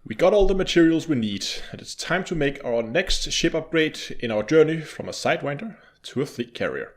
We got all the materials we need, and it's time to make our next ship upgrade in our journey from a Sidewinder to a fleet carrier.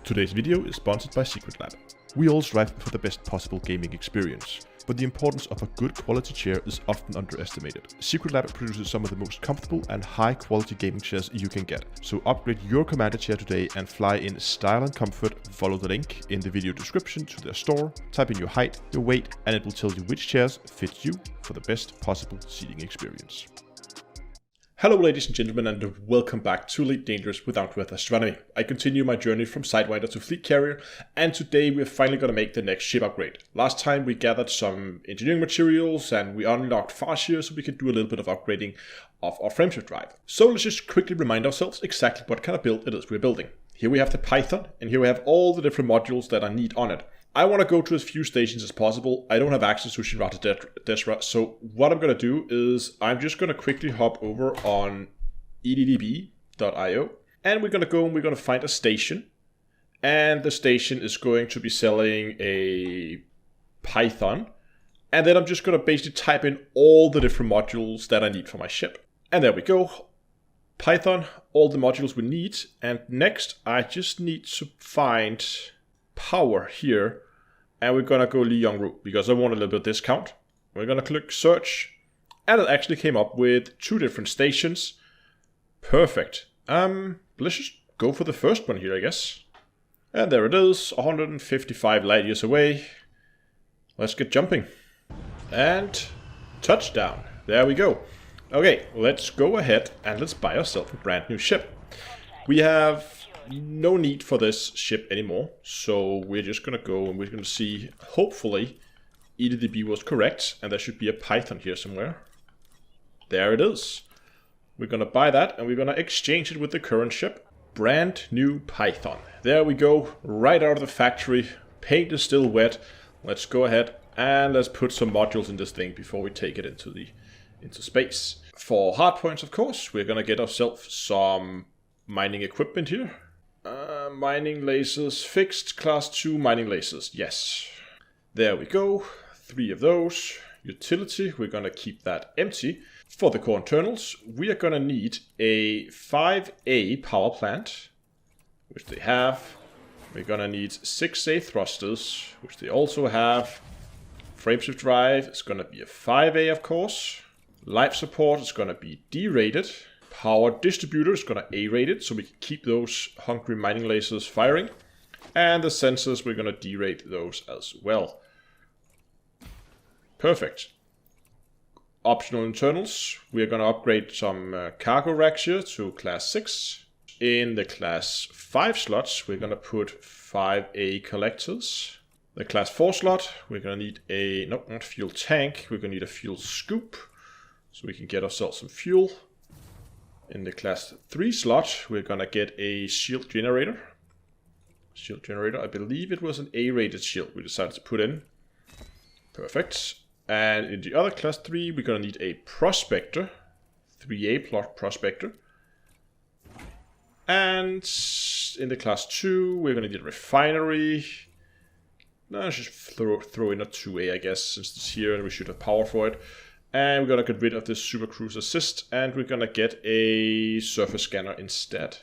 Today's video is sponsored by SecretLab. We all strive for the best possible gaming experience, but the importance of a good quality chair is often underestimated. SecretLab produces some of the most comfortable and high quality gaming chairs you can get. So upgrade your commander chair today and fly in style and comfort. Follow the link in the video description to their store, type in your height, your weight, and it will tell you which chairs fit you for the best possible seating experience. Hello ladies and gentlemen, and welcome back to Elite Dangerous with Outwith Astronomy. I continue my journey from Sidewinder to Fleet Carrier, and today we're finally going to make the next ship upgrade. Last time we gathered some engineering materials and we unlocked Farseer so we could do a little bit of upgrading of our frameshift drive. So let's just quickly remind ourselves exactly what kind of build it is we're building. Here we have the Python, and here we have all the different modules that I need on it. I want to go to as few stations as possible. I don't have access to Shinrata Desra, so what I'm going to do is I'm just going to quickly hop over on eddb.io, and we're going to go and we're going to find a station, and the station is going to be selling a Python, and then I'm just going to basically type in all the different modules that I need for my ship. And there we go. Python, all the modules we need, and next I just need to find power here, and we're gonna go Lyon route because I want a little bit of discount. We're gonna click search, and it actually came up with two different stations. Perfect. Let's just go for the first one here, I guess. And there it is, 155 light years away. Let's get jumping. And touchdown. There we go. Okay, let's go ahead and let's buy ourselves a brand new ship. We have no need for this ship anymore, so we're just gonna go and we're gonna see, hopefully EDDB was correct, and there should be a Python here somewhere. There it is. We're gonna buy that and we're gonna exchange it with the current ship. Brand new Python. There we go, right out of the factory. Paint is still wet. Let's go ahead and let's put some modules in this thing before we take it into space. For hardpoints, of course, we're gonna get ourselves some mining equipment here. Mining lasers, fixed class 2 mining lasers, yes. There we go, 3 of those. Utility, we're gonna keep that empty. For the core internals, we are gonna need a 5A power plant, which they have. We're gonna need 6A thrusters, which they also have. Frameshift drive is gonna be a 5A, of course. Life support is gonna be D-rated. Power distributor is going to A-rated, so we can keep those hungry mining lasers firing. And the sensors, we're going to D-rate those as well. Perfect. Optional internals, we're going to upgrade some cargo racks here to class 6. In the class 5 slots, we're going to put 5A collectors. The class 4 slot, we're going to need a, no, not fuel tank, we're going to need a fuel scoop, so we can get ourselves some fuel. In the class 3 slot, we're gonna get a shield generator. Shield generator, I believe it was an A-rated shield we decided to put in. Perfect. And in the other class 3, we're gonna need a prospector. 3A plot prospector. And in the class 2, we're gonna need a refinery. No, let's just throw in a 2A, I guess, since it's here and we should have power for it. And we're going to get rid of this Super Cruise Assist, and we're going to get a surface scanner instead.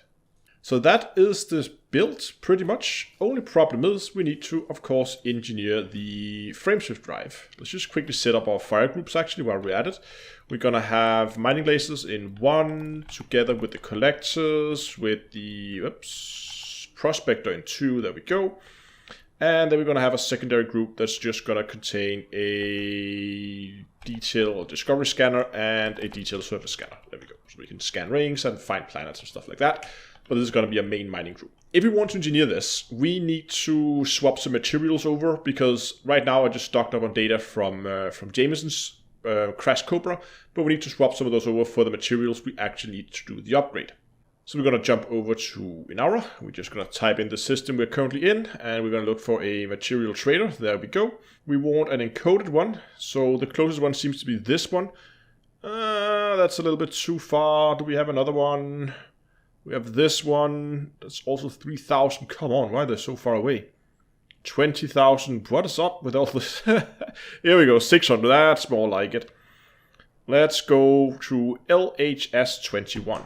So that is this build, pretty much. Only problem is we need to, of course, engineer the frameshift drive. Let's just quickly set up our fire groups, actually, while we're at it. We're going to have mining lasers in 1, together with the collectors, with the prospector in 2, there we go. And then we're going to have a secondary group that's just going to contain a detail or discovery scanner and a detail surface scanner. There we go. So we can scan rings and find planets and stuff like that. But this is going to be a main mining group. If we want to engineer this, we need to swap some materials over, because right now I just stocked up on data from Jameson's Crash Cobra, but we need to swap some of those over for the materials we actually need to do the upgrade. So we're going to jump over to Inara. We're just going to type in the system we're currently in, and we're going to look for a material trader. There we go. We want an encoded one, so the closest one seems to be this one. That's a little bit too far. Do we have another one? We have this one. That's also 3,000. Come on, why are they so far away? 20,000. What is up with all this? Here we go. 600. That's more like it. Let's go to LHS 21.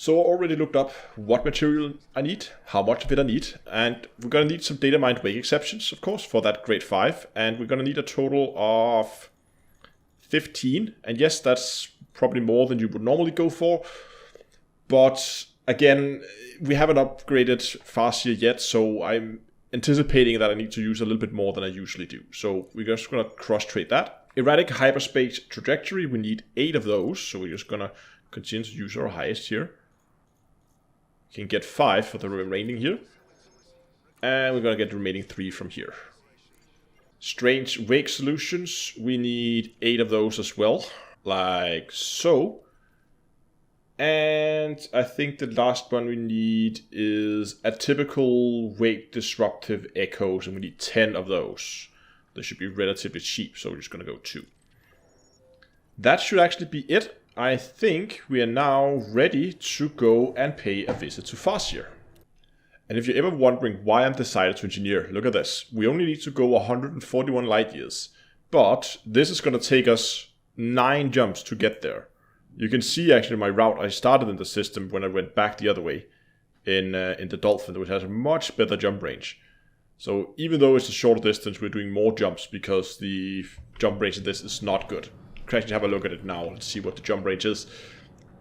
So I already looked up what material I need, how much of it I need, and we're going to need some data mined wake exceptions, of course, for that grade 5, and we're going to need a total of 15, and yes, that's probably more than you would normally go for, but again, we haven't upgraded Farseer yet, so I'm anticipating that I need to use a little bit more than I usually do, so we're just going to cross-trade that. Erratic hyperspace trajectory, we need 8 of those, so we're just going to continue to use our highest here. Can get 5 for the remaining here. And we're going to get the remaining 3 from here. Strange wake solutions. We need 8 of those as well. Like so. And I think the last one we need is a typical wake disruptive echoes. And we need 10 of those. They should be relatively cheap. So we're just going to go 2. That should actually be it. I think we are now ready to go and pay a visit to Farseer. And if you're ever wondering why I'm decided to engineer, look at this. We only need to go 141 light years, but this is going to take us 9 jumps to get there. You can see actually my route I started in the system when I went back the other way in the Dolphin, which has a much better jump range. So even though it's a shorter distance, we're doing more jumps because the jump range in this is not good. Actually have a look at it now and see what the jump range is.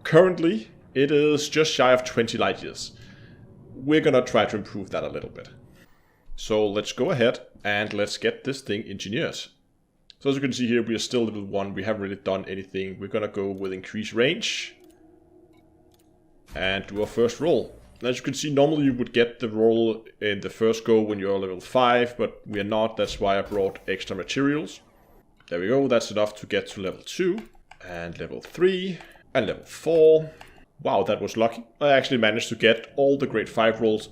Currently, it is just shy of 20 light years. We're gonna try to improve that a little bit. So let's go ahead and let's get this thing engineered. So as you can see here, we are still level 1. We haven't really done anything. We're gonna go with increased range and do our first roll. As you can see, normally you would get the roll in the first go when you're level 5, but we are not. That's why I brought extra materials. There we go, that's enough to get to level 2, and level 3, and level 4. Wow, that was lucky. I actually managed to get all the grade 5 rolls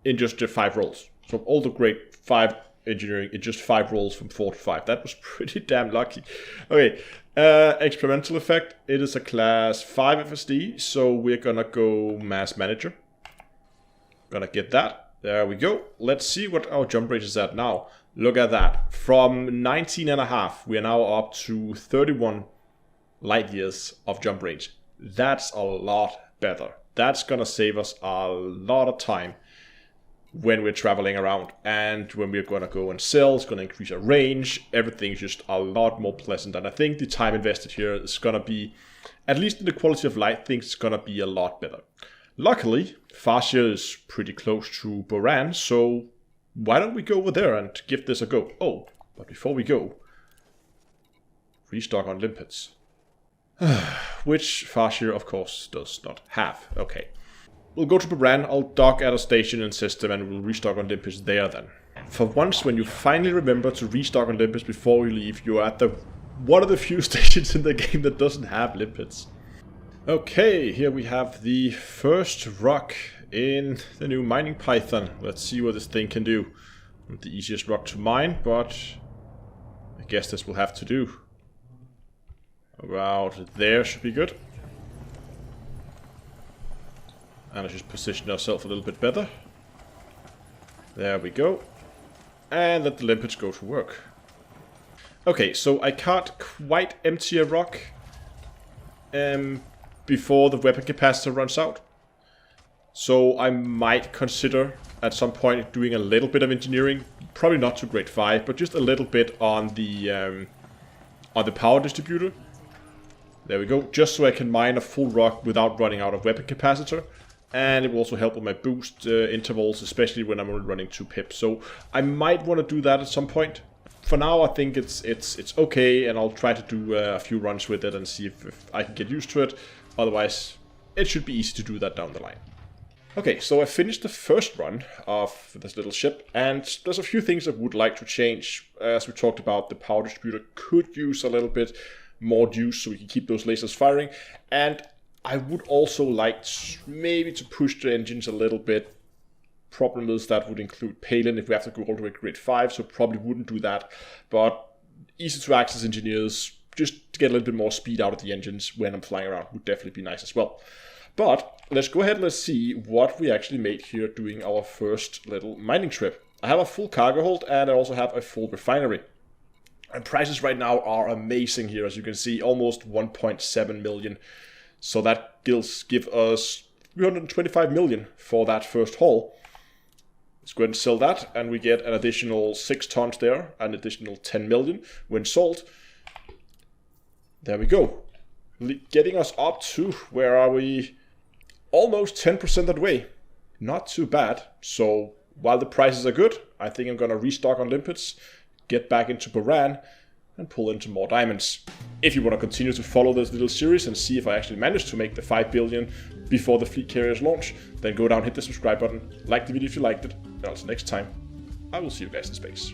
in just 5 rolls. So all the grade 5 engineering in just 5 rolls from 4 to 5. That was pretty damn lucky. Okay, experimental effect. It is a class 5 FSD, so we're gonna go mass manager. Gonna get that. There we go. Let's see what our jump rate is at now. Look at that. From 19.5, we are now up to 31 light years of jump range. That's a lot better. That's gonna save us a lot of time when we're traveling around. And when we're gonna go and sell, it's gonna increase our range. Everything's just a lot more pleasant. And I think the time invested here is gonna be, at least in the quality of light, things is gonna be a lot better. Luckily, Farseer is pretty close to Boran, so why don't we go over there and give this a go? Oh, but before we go, restock on limpets. Which Farseer, of course, does not have. Okay. We'll go to Boran, I'll dock at a station and system, and we'll restock on limpets there then. For once, when you finally remember to restock on limpets before you leave, you're at one of the few stations in the game that doesn't have limpets. Okay, here we have the first rock in the new mining python. Let's see what this thing can do. Not the easiest rock to mine, but I guess this will have to do. About there should be good. And let's just position ourselves a little bit better. There we go. And let the limpets go to work. Okay, so I can't quite empty a rock before the weapon capacitor runs out. So I might consider at some point doing a little bit of engineering, probably not to grade 5, but just a little bit on the power distributor. There we go, just so I can mine a full rock without running out of weapon capacitor. And it will also help with my boost intervals, especially when I'm only running 2 pips. So I might want to do that at some point. For now, I think it's okay, and I'll try to do a few runs with it and see if I can get used to it. Otherwise, it should be easy to do that down the line. Okay, so I finished the first run of this little ship, and there's a few things I would like to change. As we talked about, the power distributor could use a little bit more juice so we can keep those lasers firing. And I would also like maybe to push the engines a little bit. Problem is that would include Palin if we have to go all the way to grade 5, so probably wouldn't do that. But easy to access engineers, just to get a little bit more speed out of the engines when I'm flying around would definitely be nice as well. But let's go ahead and let's see what we actually made here doing our first little mining trip. I have a full cargo hold and I also have a full refinery. And prices right now are amazing here, as you can see, almost 1.7 million. So that give us 325 million for that first haul. Let's go ahead and sell that, and we get an additional 6 tons there, an additional 10 million when sold. There we go. Getting us up to, where are we? Almost 10% that way. Not too bad. So while the prices are good, I think I'm going to restock on limpets, get back into Baran, and pull into more diamonds. If you want to continue to follow this little series and see if I actually managed to make the 5 billion before the fleet carriers launch, then go down, hit the subscribe button, like the video if you liked it, and until next time, I will see you guys in space.